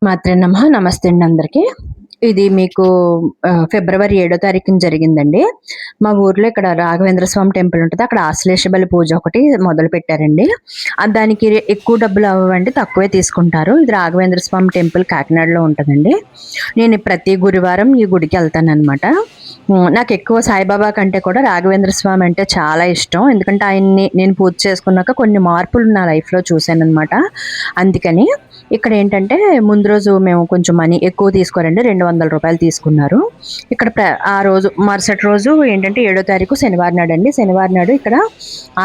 మాత్రే నమః. నమస్తే అండి అందరికి. ఇది మీకు ఫిబ్రవరి 7 తారీఖున జరిగిందండి. మా ఊర్లో ఇక్కడ రాఘవేంద్ర స్వామి టెంపుల్ ఉంటది. అక్కడ ఆశ్లేష బలి పూజ ఒకటి మొదలుపెట్టారండి. దానికి ఎక్కువ డబ్బులు అవ్వవండి. తక్కువే తీసుకుంటారు. ఇది రాఘవేంద్ర స్వామి టెంపుల్ కాకినాడలో ఉంటదండి. నేను ప్రతి గురువారం ఈ గుడికెళ్తాననమాట. నాకెక్కువ సాయిబాబా కంటే కూడా రాఘవేంద్ర స్వామి అంటే చాలా ఇష్టం. ఎందుకంటే ఆయన్ని నేను పూజ చేసుకున్నాక కొన్ని మార్పులు నా లైఫ్‌లో చూశాననమాట. అందుకని ఇక్కడేంటంటే ముందు రోజు మేము కొంచెం మనీ ఎక్కువ తీసుకోరండి. రూ. 200 తీసుకున్నారు. ఇక్కడ ఆ రోజు మరుసటి రోజు ఏంటంటే 7 తారీఖు శనివారం నాడండి. శనివారం నాడు ఇక్కడ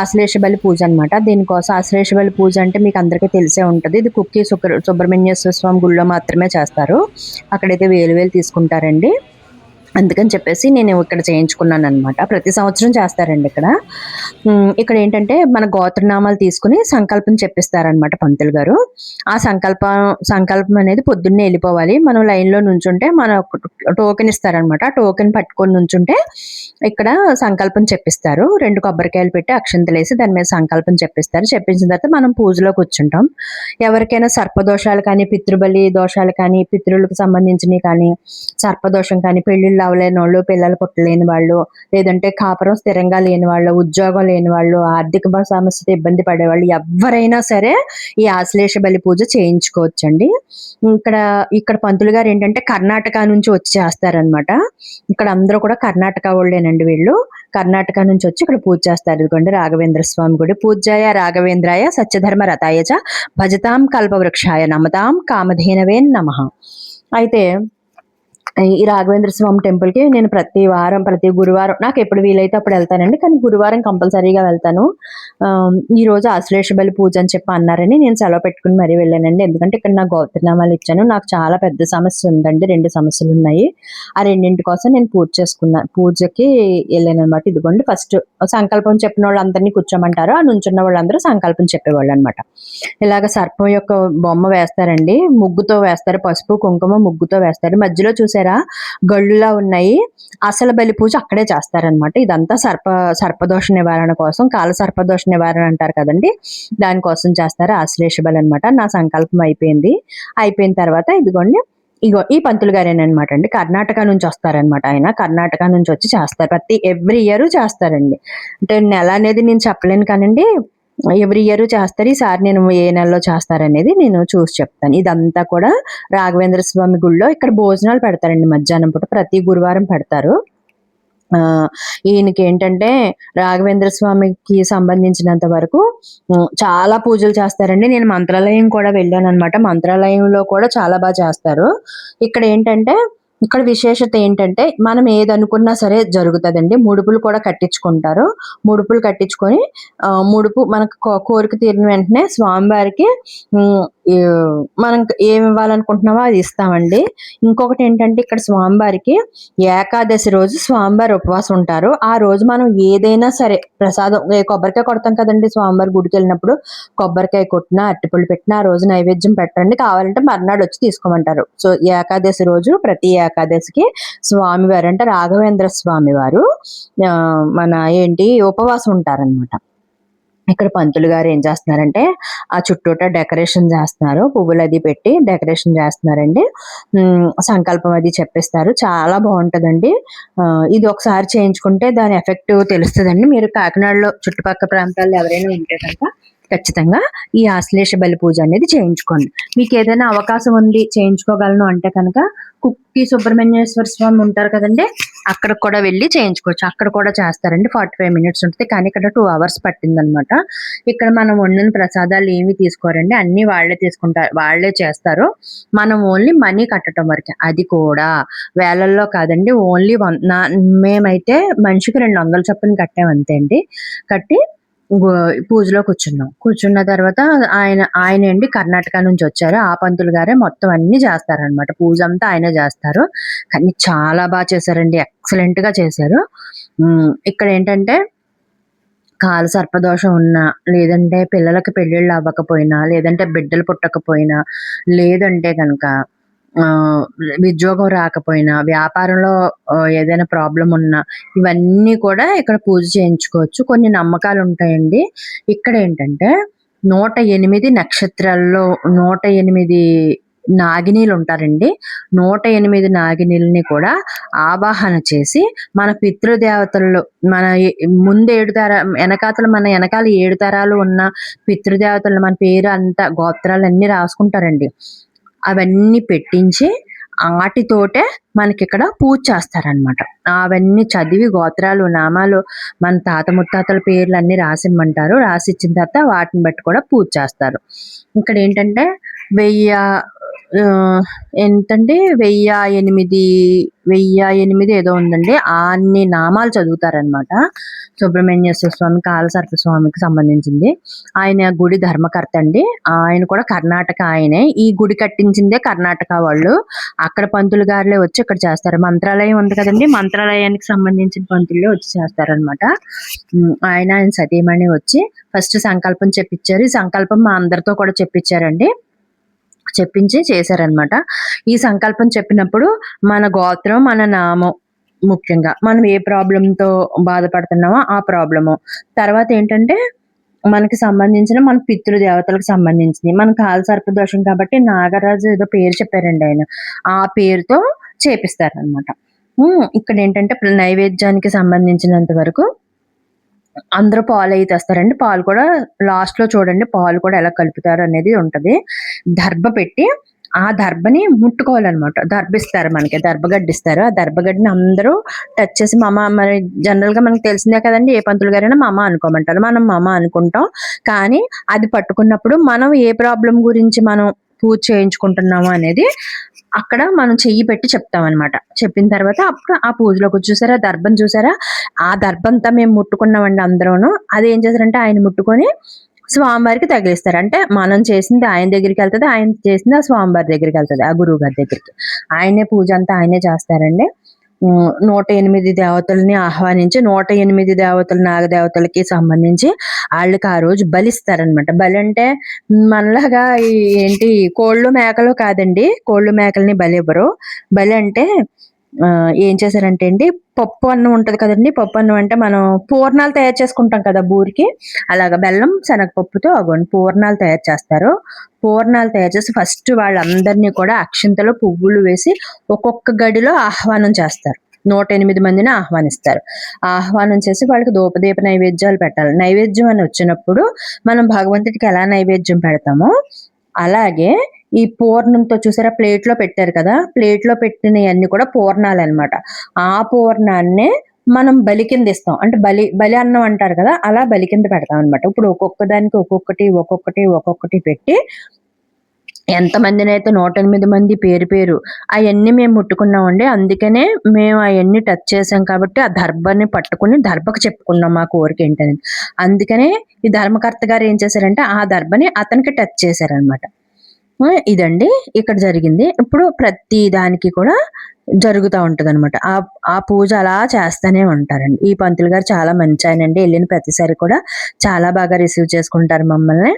ఆశ్లేష బలి పూజ అనమాట. దీనికోసం ఆశ్లేష బలి పూజ అంటే మీకు అందరికీ తెలిసే ఉంటది. ఇది కుక్కి సుబ్రహ్మణ్యేశ్వర స్వామి గుడిలో మాత్రమే చేస్తారు. అక్కడైతే వేలు వేలు తీసుకుంటారండి. అందుకని చెప్పేసి నేను ఇక్కడ చేయించుకున్నాననమాట. ప్రతి సంవత్సరం చేస్తారండి ఇక్కడ. ఇక్కడేంటంటే మన గోత్రనామాలు తీసుకొని సంకల్పం చెప్పిస్తారనమాట పంతులు గారు. ఆ సంకల్పం అనేది పొద్దున్నే ఎళ్ళిపోవాలి. మనం లైన్‌లో నుంచుంటే టోకెన్ ఇస్తారనమాట. ఆ టోకెన్ పట్టుకొని నుంచుంటే ఇక్కడ సంకల్పం చెప్పిస్తారు. 2 కొబ్బరికాయలు పెట్టి అక్షింతలేసి దాని మీద సంకల్పం చెప్పిస్తారు. చెప్పించిన తర్వాత మనం పూజలో కూర్చుంటాం. ఎవరికైనా సర్పదోషాలు కానీ, పితృబలి దోషాలు కానీ, పితృలకు సంబంధించినవి కానీ, సర్పదోషం కానీ, పెళ్ళిళ్ళు అవ్వలేనోళ్ళు, పిల్లలు పుట్టలేని వాళ్ళు, లేదంటే కాపురం స్థిరంగా లేని వాళ్ళు, ఉద్యోగం లేని వాళ్ళు, ఆర్థిక సమస్యతో ఇబ్బంది పడేవాళ్ళు ఎవ్వరైనా సరే ఈ ఆశ్లేష బలి పూజ చేయించుకోవచ్చండి. ఇక్కడ ఇక్కడ పంతులు గారు ఏంటంటే కర్ణాటక నుంచి వచ్చి చేస్తారనమాట. ఇక్కడ అందరూ కూడా కర్ణాటక వాళ్ళేనండి వీళ్ళు. కర్ణాటక నుంచి వచ్చి ఇక్కడ పూజ చేస్తారు. ఇదిగోండి రాఘవేంద్ర స్వామి గుడి. పూజ్యాయ రాఘవేంద్రాయ సత్యధర్మ రథాయ చ భజతాం కల్పవృక్షాయ నమతాం కామధేనవే నమః. అయితే ఈ రాఘవేంద్ర స్వామి టెంపుల్‌కి నేను ప్రతి గురువారం నాకెప్పుడు వీలైతే అప్పుడు వెళ్తానండి. కానీ గురువారం కంపల్సరీగా వెళ్తాను. ఈరోజు ఆశ్లేష బలి పూజ అని చెప్పి అన్నారని నేను సెలవు పెట్టుకొని మరీ వెళ్ళానండి. ఎందుకంటే ఇక్కడ నా గోత్రనామాలు ఇచ్చాను. నాకు చాలా పెద్ద సమస్య ఉందండి. 2 సమస్యలున్నాయి. ఆ రెండింటి కోసం నేను పూజకి వెళ్ళాననమాట. ఇదిగోండి ఫస్ట్ సంకల్పం చెప్పిన వాళ్ళందరినీ కూర్చోమంటారు. ఆ నుంచున్న వాళ్ళందరూ సంకల్పం చెప్పేవాళ్ళనమాట. ఇలాగ సర్పం యొక్క బొమ్మ వేస్తారండి. ముగ్గుతో వేస్తారు. పసుపు, కుంకుమ ముగ్గుతో వేస్తారు. మధ్యలో చూసారా గళ్ళులా ఉన్నాయి. అసలు బలి పూజ అక్కడే చేస్తారనమాట. ఇదంతా సర్పదోష నివారణ కోసం, కాల సర్పదోష నివారణ అంటారు కదండి, దానికోసం చేస్తారు. ఆశ్లేష బలి అనమాట. నా సంకల్పం అయిపోయింది. అయిపోయిన తర్వాత ఇదిగోండి ఈ పంతులు గారేనమాట అండి. కర్ణాటక నుంచి వస్తారనమాట ఆయన. కర్ణాటక నుంచి వచ్చి చేస్తారు. ఎవ్రీ ఇయర్ చేస్తారండి. అంటే నెల అనేది నేను చెప్పలేను కానండి, ఎవ్రీ ఇయర్ చేస్తారు. ఈసారి నేను ఏ నెలలో చేస్తారనేది నేను చూసి చెప్తాను. ఇదంతా కూడా రాఘవేంద్ర స్వామి గుడిలో ఇక్కడ భోజనాలు పెడతారండి మధ్యాహ్నం పూట. ప్రతి గురువారం పెడతారు. ఈయనకేంటంటే రాఘవేంద్ర స్వామికి సంబంధించినంత వరకు చాలా పూజలు చేస్తారండి. నేను మంత్రాలయం కూడా వెళ్ళాననమాట. మంత్రాలయంలో కూడా చాలా చేస్తారు. ఇక్కడ విశేషత ఏంటంటే మనం ఏదనుకున్నా సరే జరుగుతదండి. ముడుపులు కూడా కట్టించుకుంటారు. ముడుపులు కట్టించుకొని ముడుపు మనకు కోరిక తీరిన వెంటనే స్వామివారికి మనం ఏమి ఇవ్వాలనుకుంటున్నామో అది ఇస్తామండి. ఇంకొకటి ఏంటంటే ఇక్కడ స్వామివారికి ఏకాదశి రోజు స్వామివారు ఉపవాసం ఉంటారు. ఆ రోజు మనం ఏదైనా సరే ప్రసాదం కొబ్బరికాయ కొడతాం కదండి స్వామివారి గుడికి వెళ్ళినప్పుడు. కొబ్బరికాయ కొట్టినా, అరటిపళ్ళు పెట్టినా ఆ రోజు నైవేద్యం పెట్టండి. కావాలంటే మర్నాడు వచ్చి తీసుకోమంటారు. సో ఏకాదశి రోజు ప్రతి ఏకాదశికి స్వామివారు అంటే రాఘవేంద్ర స్వామి వారు ఉపవాసం ఉంటారనమాట. ఇక్కడ పంతులు గారు ఏం చేస్తున్నారంటే ఆ చుట్టూట డెకరేషన్ చేస్తున్నారు. పువ్వులు అది పెట్టి డెకరేషన్ చేస్తున్నారండి. సంకల్పం అది చెప్పిస్తారు. చాలా బాగుంటదండి. ఇది ఒకసారి చేయించుకుంటే దాని ఎఫెక్ట్ తెలుస్తుందండి. మీరు కాకినాడలో చుట్టుపక్కల ప్రాంతాల్లో ఎవరైనా ఉంటే కనుక ఖచ్చితంగా ఈ ఆశ్లేష బలి పూజ అనేది చేయించుకోండి. మీకు ఏదైనా అవకాశం ఉంది చేయించుకోగలను అంటే కనుక కుక్కి సుబ్రహ్మణ్యేశ్వర స్వామి ఉంటారు కదండి, అక్కడికి కూడా వెళ్ళి చేయించుకోవచ్చు. అక్కడ కూడా చేస్తారండి. 45 మినిట్స్ ఉంటుంది. కానీ ఇక్కడ 2 అవర్స్ పట్టిందనమాట. ఇక్కడ మనం వండిన ప్రసాదాలు ఏమి తీసుకోరండి. అన్ని వాళ్ళే తీసుకుంటారు, వాళ్ళే చేస్తారు. మనం ఓన్లీ మనీ కట్టడం వరకే. అది కూడా వేలల్లో కాదండి. ఓన్లీ మేమైతే మనిషికి 200 చొప్పున కట్టామంతే అండి. కట్టి పూజలో కూర్చున్నాం. కూర్చున్న తర్వాత ఆయన అండి కర్ణాటక నుంచి వచ్చారు. ఆ పంతులు గారే మొత్తం అన్ని చేస్తారనమాట. పూజ అంతా ఆయనే చేస్తారు. కానీ చాలా చేశారండి. ఎక్సలెంట్ గా చేశారు. ఇక్కడ ఏంటంటే కాల సర్పదోషం ఉన్నా, లేదంటే పిల్లలకి పెళ్ళిళ్ళు అవ్వకపోయినా, లేదంటే బిడ్డలు పుట్టకపోయినా, లేదంటే కనుక ఉద్యోగం రాకపోయినా, వ్యాపారంలో ఏదైనా ప్రాబ్లమ్ ఉన్నా, ఇవన్నీ కూడా ఇక్కడ పూజ చేయించుకోవచ్చు. కొన్ని నమ్మకాలు ఉంటాయండి. ఇక్కడ ఏంటంటే 108 నక్షత్రాల్లో 108 నాగినీలు ఉంటారండి. 108 నాగినీలని కూడా ఆవాహన చేసి మన పితృదేవతల్లో మన ముందు 7 వెనకాతల మన వెనకాల 7 తరాలు ఉన్న పితృదేవతలు మన పేరు అంతా గోత్రాలన్నీ రాసుకుంటారండి. అవన్నీ పెట్టించి ఆటితోటే మనకిక్కడ పూజ చేస్తారనమాట. అవన్నీ చదివి గోత్రాలు, నామాలు మన తాత ముత్తాతల పేర్లన్నీ రాసిమ్మంటారు. రాసిచ్చిన తర్వాత వాటిని బట్టి కూడా పూజ చేస్తారు. ఇక్కడ ఏంటంటే 1008 ఏదో ఉందండి. అన్ని నామాలు చదువుతారనమాట. సుబ్రహ్మణ్యేశ్వర స్వామి, కాలసర్ప స్వామికి సంబంధించింది. ఆయన గుడి ధర్మకర్త అండి. ఆయన కూడా కర్ణాటక ఆయనే. ఈ గుడి కట్టించిందే కర్ణాటక వాళ్ళు. అక్కడ పంతులు గారులే వచ్చి ఇక్కడ చేస్తారు. మంత్రాలయం ఉంది కదండి, మంత్రాలయానికి సంబంధించిన పంతులే వచ్చి చేస్తారనమాట. ఆయన సతీమణి వచ్చి ఫస్ట్ సంకల్పం చెప్పించారు. ఈ సంకల్పం మా అందరితో కూడా చెప్పించారండి. చెప్పించి చేశారనమాట. ఈ సంకల్పం చెప్పినప్పుడు మన గోత్రం, మన నామం, ముఖ్యంగా మనం ఏ ప్రాబ్లంతో బాధపడుతున్నామో ఆ ప్రాబ్లము, తర్వాత ఏంటంటే మనకి సంబంధించిన మన పితృదేవతలకు సంబంధించింది. మన కాలసర్ప దోషం కాబట్టి నాగరాజు ఏదో పేరు చెప్పారండి ఆయన. ఆ పేరుతో చేపిస్తారనమాట. ఇక్కడ ఏంటంటే నైవేద్యానికి సంబంధించినంత వరకు అందరూ పాలు అయితే తెస్తారండి. పాలు కూడా లాస్ట్ లో చూడండి, పాలు కూడా ఎలా కలుపుతారు అనేది ఉంటది. దర్భ పెట్టి ఆ దర్భని ముట్టుకోవాలన్నమాట. దర్భిస్తారు, మనకి దర్భగడ్డిస్తారు. ఆ దర్భగడ్డిని అందరూ టచ్ చేసి మరి జనరల్ గా మనకు తెలిసిందే కదండి, ఏ పంతులు గారైనా మామ అనుకోమంటారు. మనం మామ అనుకుంటాం. కానీ అది పట్టుకున్నప్పుడు మనం ఏ ప్రాబ్లం గురించి మనం పూజ చేయించుకుంటున్నాము అనేది అక్కడ మనం చెయ్యి పెట్టి చెప్తాం అనమాట. చెప్పిన తర్వాత అప్పుడు ఆ పూజలోకి చూసారా, దర్భం చూసారా, ఆ దర్భంతా మేము ముట్టుకున్నామండి అందరూను. అది ఏం చేశారంటే ఆయన ముట్టుకొని స్వామివారికి తగిలిస్తారు. అంటే మనం చేసింది ఆయన దగ్గరికి వెళ్తుంది, ఆయన చేసింది ఆ స్వామివారి దగ్గరికి వెళ్తుంది, ఆ గురువు గారి దగ్గరికి. ఆయనే పూజ అంతా ఆయనే చేస్తారండి. 108 దేవతల్ని ఆహ్వానించి 108 దేవతలు నాగదేవతలకి సంబంధించి వాళ్ళకి ఆ రోజు బలిస్తారనమాట. బలి అంటే మనలాగా ఏంటి కోళ్ళు మేకలు కాదండి. కోళ్ళు మేకల్ని బలి ఇవ్వరు. బలి అంటే ఏం చేశారంటే అండి, పప్పు అన్నం ఉంటది కదండి. పప్పు అన్నం అంటే మనం పూర్ణాలు తయారు చేసుకుంటాం కదా బూరికి, అలాగా బెల్లం శనగపప్పుతో అగోండి పూర్ణాలు తయారు చేస్తారు. పూర్ణాలు తయారు చేసి ఫస్ట్ వాళ్ళందరినీ కూడా అక్షింతలో పువ్వులు వేసి ఒక్కొక్క గడిలో ఆహ్వానం చేస్తారు. 108 మందిని ఆహ్వానిస్తారు. ఆహ్వానం చేసి వాళ్ళకి ధూపదీప నైవేద్యాలు పెట్టాలి. నైవేద్యం అని వచ్చినప్పుడు మనం భగవంతుడికి ఎలా నైవేద్యం పెడతామో అలాగే ఈ పూర్ణంతో చూసారా ప్లేట్ లో పెట్టారు కదా, ప్లేట్ లో పెట్టినవన్నీ కూడా పూర్ణాలు అనమాట. ఆ పూర్ణాన్నే మనం బలి కింద ఇస్తాం. అంటే బలి అన్నం అంటారు కదా, అలా బలి కింద పెడతాం అనమాట. ఇప్పుడు ఒక్కొక్క దానికి ఒక్కొక్కటి పెట్టి ఎంతమందినైతే 108 మంది పేరు పేరు అవన్నీ మేము ముట్టుకున్నామండి. అందుకనే మేము అవన్నీ టచ్ చేసాం కాబట్టి ఆ దర్భని పట్టుకుని దర్భకు చెప్పుకున్నాం మా కోరిక ఏంటని. అందుకనే ఈ ధర్మకర్త గారు ఏం చేశారంటే ఆ దర్భని అతనికి టచ్ చేశారనమాట. ఇదండి ఇక్కడ జరిగింది. ఇప్పుడు ప్రతి దానికి కూడా జరుగుతూ ఉంటది అనమాట. ఆ పూజ అలా చేస్తూనే ఉంటారండి. ఈ పంతులు గారు చాలా మంచి ఆయనండి. వెళ్ళిన ప్రతిసారి కూడా చాలా బాగా రిసీవ్ చేసుకుంటారు మమ్మల్ని.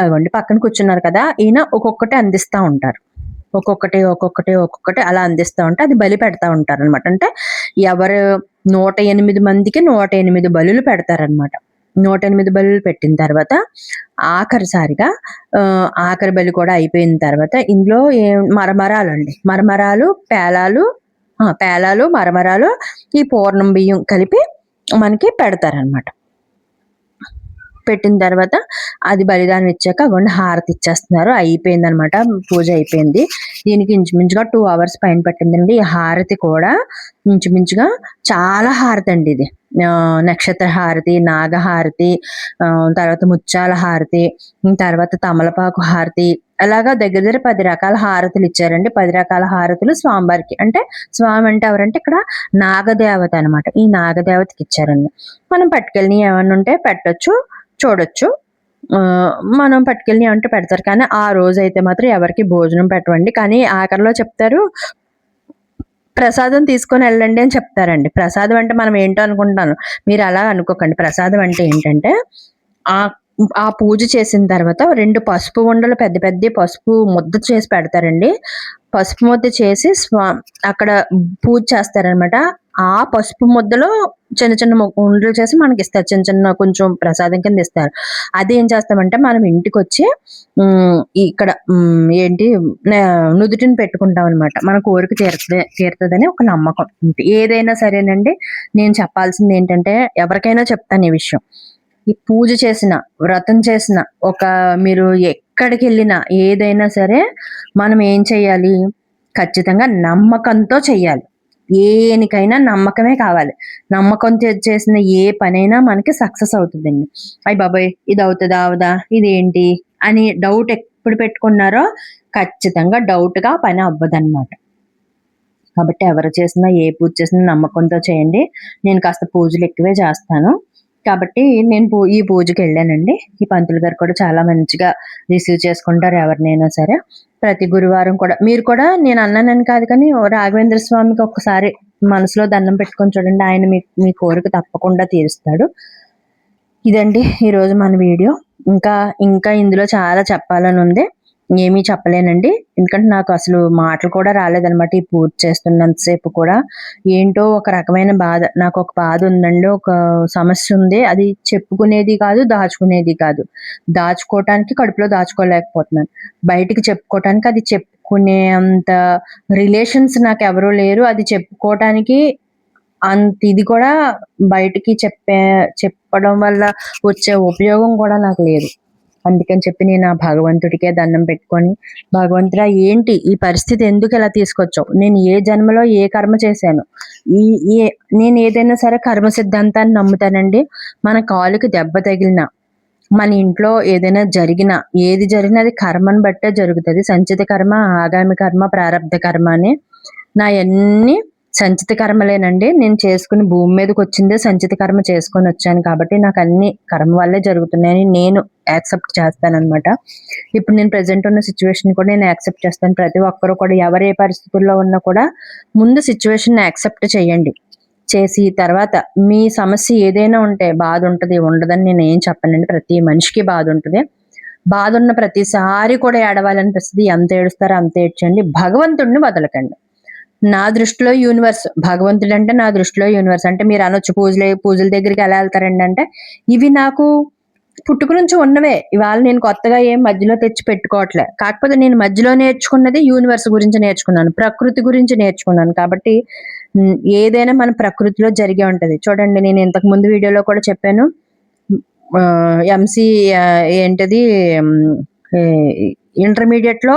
అదిగోండి పక్కన కూర్చున్నారు కదా, ఈయన ఒక్కొక్కటి అందిస్తూ ఉంటారు. ఒక్కొక్కటి అలా అందిస్తూ ఉంటే అది బలి పెడతా ఉంటారు అనమాట. అంటే ఎవరు 108 మందికి 108 బలులు పెడతారనమాట. 108 బలులు పెట్టిన తర్వాత ఆఖరిసారిగా ఆఖరి బలి కూడా అయిపోయిన తర్వాత ఇందులో మరమరాలు, పేలాలు, మరమరాలు, ఈ పూర్ణం బియ్యం కలిపి మనకి పెడతారనమాట. పెట్టిన తర్వాత అది బలిదానం ఇచ్చాక అగోండి హారతి ఇచ్చేస్తున్నారు. అయిపోయింది అనమాట, పూజ అయిపోయింది. దీనికి ఇంచుమించుగా 2 hours పైన పట్టిందండి. ఈ హారతి కూడా ఇంచుమించుగా చాలా హారతి అండి ఇది. నక్షత్ర హారతి, నాగహారతి, తర్వాత ముత్యాల హారతి, తర్వాత తమలపాకు హారతి, అలాగా దగ్గర 10 రకాల హారతులు ఇచ్చారండి. 10 రకాల హారతులు స్వామివారికి. అంటే స్వామి అంటే ఎవరంటే ఇక్కడ నాగదేవత అనమాట. ఈ నాగదేవతకి ఇచ్చారండి. మనం పట్టుకెళ్ళి ఏమన్నా ఉంటే పెట్టొచ్చు, చూడొచ్చు. మనం పట్టుకెళ్ళి అంటే పెడతారు. కానీ ఆ రోజు అయితే మాత్రం ఎవరికి భోజనం పెట్టవండి. కానీ ఆఖరిలో చెప్తారు ప్రసాదం తీసుకొని వెళ్ళండి అని చెప్తారండి. ప్రసాదం అంటే మనం ఏంటో అనుకుంటాను, మీరు అలా అనుకోకండి. ప్రసాదం అంటే ఏంటంటే ఆ పూజ చేసిన తర్వాత 2 పసుపు ఉండలు పెద్ద పసుపు ముద్ద చేసి పెడతారండి. పసుపు ముద్ద చేసి అక్కడ పూజ చేస్తారనమాట. ఆ పసుపు ముద్దలో చిన్న చిన్న ఉండలు చేసి మనకి ఇస్తారు. చిన్న చిన్న కొంచెం ప్రసాదం కింద ఇస్తారు. అది ఏం చేస్తామంటే మనం ఇంటికొచ్చి ఇక్కడ ఏంటి నుదుటిన పెట్టుకుంటాం అనమాట. మన కోరిక తీరుతదని ఒక నమ్మకం. ఏదైనా సరేనండి, నేను చెప్పాల్సింది ఏంటంటే ఎవరికైనా చెప్తాను ఈ విషయం. ఈ పూజ చేసిన, వ్రతం చేసిన, మీరు ఎక్కడికెళ్ళినా ఏదైనా సరే మనం ఏం చేయాలి? ఖచ్చితంగా నమ్మకంతో చెయ్యాలి. దేనికైనా నమ్మకమే కావాలి. నమ్మకంతో చేసిన ఏ పనైనా మనకి సక్సెస్ అవుతుందండి. అయ్య బాబోయ్! ఇది అవుతదా? అవదా? ఇదేంటి? అని డౌట్ ఎప్పుడు పెట్టుకున్నారో ఖచ్చితంగా డౌట్‌గా పని అవ్వదనమాట. కాబట్టి ఎవరు చేసినా, ఏ పూజ చేసినా నమ్మకంతో చేయండి. నేను కాస్త పూజలు ఎక్కువే చేస్తాను. కాబట్టి నేను ఈ పూజకెళ్ళానండి. ఈ పంతులు గారు కూడా చాలా మంచిగా రిసీవ్ చేసుకుంటారు ఎవరినైనా సరే. ప్రతి గురువారం కూడా మీరు కూడా నేను అన్నానని కాదు కానీ రాఘవేంద్ర స్వామికి ఒక్కసారి మనసులో దండం పెట్టుకొని చూడండి. ఆయన మీ కోరిక తప్పకుండా తీరుస్తాడు. ఇదండి ఈరోజు మన వీడియో. ఇంకా ఇందులో చాలా చెప్పాలని ఉంది. ఏమీ చెప్పలేనండి. ఎందుకంటే నాకు అసలు మాటలు కూడా రాలేదనమాట ఈ పూజ చేస్తున్నంత సేపు కూడా. ఏంటో ఒక రకమైన బాధ. నాకొక బాధ ఉందండి. ఒక సమస్య ఉంది. అది చెప్పుకునేది కాదు, దాచుకునేది కాదు. దాచుకోవటానికి కడుపులో దాచుకోలేకపోతున్నాను. బయటికి చెప్పుకోవటానికి అది చెప్పుకునే అంత రిలేషన్స్ నాకెవరూ లేరు. అది చెప్పుకోవటానికి అంత ఇది కూడా బయటికి చెప్పడం వల్ల వచ్చే ఉపయోగం కూడా నాకు లేదు. అందుకని చెప్పి నేను ఆ భగవంతుడికే దండం పెట్టుకొని, భగవంతుడా ఏంటి ఈ పరిస్థితి ఎందుకు ఇలా తీసుకొచ్చావు? నేను ఏ జన్మలో ఏ కర్మ చేశాను? ఈ ఏ నేను ఏదైనా సరే కర్మ సిద్ధాంతాన్ని నమ్ముతానండి. మన కాలుకి దెబ్బ తగిలినా, మన ఇంట్లో ఏదైనా జరిగినా, ఏది జరిగినా అది కర్మను బట్టే జరుగుతది. సంచిత కర్మ, ఆగామి కర్మ, ప్రారబ్ధ కర్మ అని. నాయన్నీ సంచిత కర్మలేనండి. నేను చేసుకుని భూమి మీదకొచ్చిందే సంచిత కర్మ చేసుకొనొచ్చాను కాబట్టి నాకన్నీ కర్మ వల్లే జరుగుతున్నాయని నేను యాక్సెప్ట్ చేస్తాననమాట. ఇప్పుడు నేను ప్రెజెంట్ ఉన్న సిచ్యువేషన్ కూడా నేను యాక్సెప్ట్ చేస్తాను. ప్రతి ఒక్కరు కూడా ఎవరు ఏ పరిస్థితుల్లో ఉన్నా కూడా ముందు సిచ్యువేషన్‌ని యాక్సెప్ట్ చేయండి. చేసి తర్వాత మీ సమస్య ఏదైనా ఉంటే బాధుంటది, ఉండదని నేనేం చెప్పనండి. ప్రతి మనిషికి బాధుంటది. బాధున్న ప్రతిసారి కూడా ఏడవాలనిపిస్తది. ఎంత ఏడుస్తారో అంత ఏడ్చండి. భగవంతుడిని వదలకండి. నా దృష్టిలో యూనివర్స్ భగవంతుడంటే నా దృష్టిలో యూనివర్స్. అంటే మీరు అనొచ్చు పూజల దగ్గరికి ఎలా వెళ్తారండి అంటే, ఇవి నాకు పుట్టుక నుంచి ఉన్నవే. ఇవాళ నేను కొత్తగా ఏం మధ్యలో తెచ్చి పెట్టుకోవట్లే. కాకపోతే నేను మధ్యలో నేర్చుకున్నది యూనివర్స్ గురించి నేర్చుకున్నాను. ప్రకృతి గురించి నేర్చుకున్నాను. కాబట్టి ఏదైనా మన ప్రకృతిలో జరిగే ఉంటది. చూడండి నేను ఇంతకు ముందు వీడియోలో కూడా చెప్పాను. ఎంసీ ఏంటది ఇంటర్మీడియట్‌లో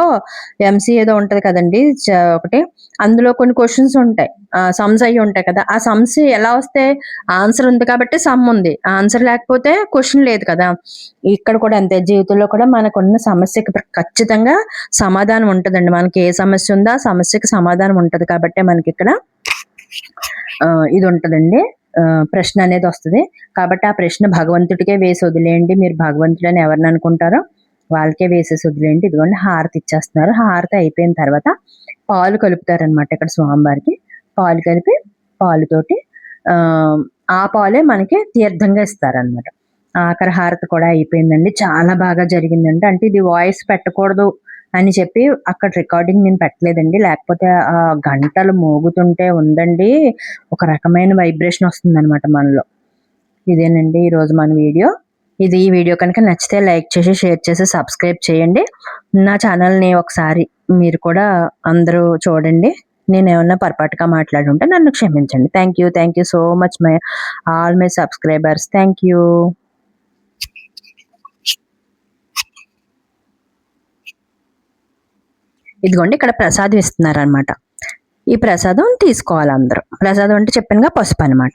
ఎంసీ ఏదో ఉంటది కదండీ! ఒకటి. అందులో కొన్ని క్వెషన్స్ ఉంటాయి. సమ్స్ అయ్యి ఉంటాయి కదా! ఆ సమ్స్ ఎలా వస్తాయి? ఆన్సర్ ఉంది కాబట్టి సమ్ ఉంది. ఆన్సర్ లేకపోతే క్వెషన్ లేదు కదా! ఇక్కడ కూడా అంతే. జీవితంలో కూడా మనకున్న సమస్యకి ఖచ్చితంగా సమాధానం ఉంటదండి. మనకి ఏ సమస్య ఉందో ఆ సమస్యకి సమాధానం ఉంటది కాబట్టే మనకిక్కడ ఇది ఉంటదండి. ప్రశ్న అనేది వస్తది. కాబట్టి ఆ ప్రశ్న భగవంతుడికే వేసి వదిలేయండి. మీరు భగవంతుడని ఎవరిని అనుకుంటారో వాళ్ళకే వేసేసి వదిలేయండి. ఇదిగోండి హారతి ఇచ్చేస్తున్నారు. హారతి అయిపోయిన తర్వాత పాలు కలుపుతారనమాట ఇక్కడ స్వామివారికి. పాలు కలిపి పాలుతోటి ఆ పాలే మనకి తీర్థంగా ఇస్తారనమాట. ఆఖరి హారతి కూడా అయిపోయిందండి. చాలా బాగా జరిగిందండి. అంటే ఇది వాయిస్ పెట్టకూడదు అని చెప్పి అక్కడ రికార్డింగ్ నేను పెట్టలేదండి. లేకపోతే గంటలు మోగుతుంటే ఉందండి. ఒక రకమైన వైబ్రేషన్ వస్తుందనమాట మనలో. ఇదేనండి ఈరోజు మన వీడియో. ఈ వీడియో కనుక నచ్చితే లైక్ చేసి, షేర్ చేసి, సబ్స్క్రైబ్ చేయండి. నా ఛానల్‌ని ఒకసారి మీరు కూడా అందరూ చూడండి. నేనేమన్నా పొరపాటుగా మాట్లాడుంటే నన్ను క్షమించండి. Thank you so much all my subscribers. Thank you. ఇదిగోండి ఇక్కడ ప్రసాదం ఇస్తున్నారనమాట. ఈ ప్రసాదం తీసుకోవాలి అందరూ. ప్రసాదం అంటే చెప్పానుగా పసుపు అనమాట.